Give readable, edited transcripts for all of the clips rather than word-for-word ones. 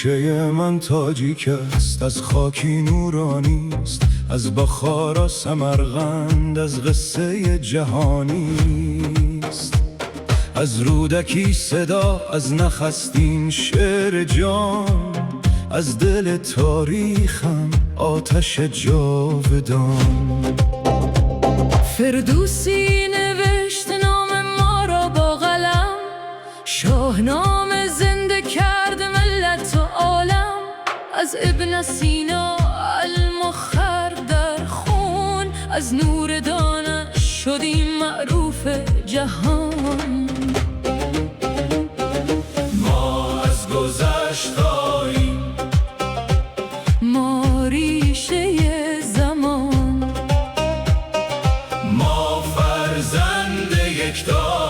ریشه من تاجیک است، از خاکی نورانی است، از بخارا سمرقند، از قصه جهانی است. از رودکی صدا، از نخستین شعر جان، از دل تاریخم آتش جاودان. فردوسی نوشت نام ما را با قلم، شاهنامه زنده کرد ملت و عالم. از ابن سینا علم و خر در خون، از نور دانش شدیم معروف جهان. ما از گذشتاییم، ما ریشه زمان، ما فرزند یک داستان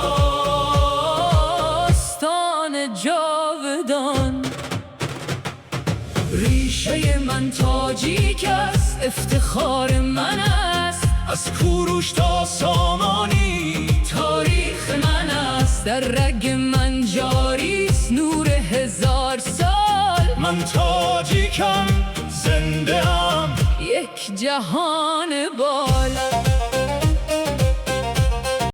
جاودان. ریشه من تاجیک است، افتخار من است، از کوروش تا سامانی تاریخ من است. در رگ من جاری است نور 1000 سال، من تاجیکم، زنده ام، یک جهان بالا.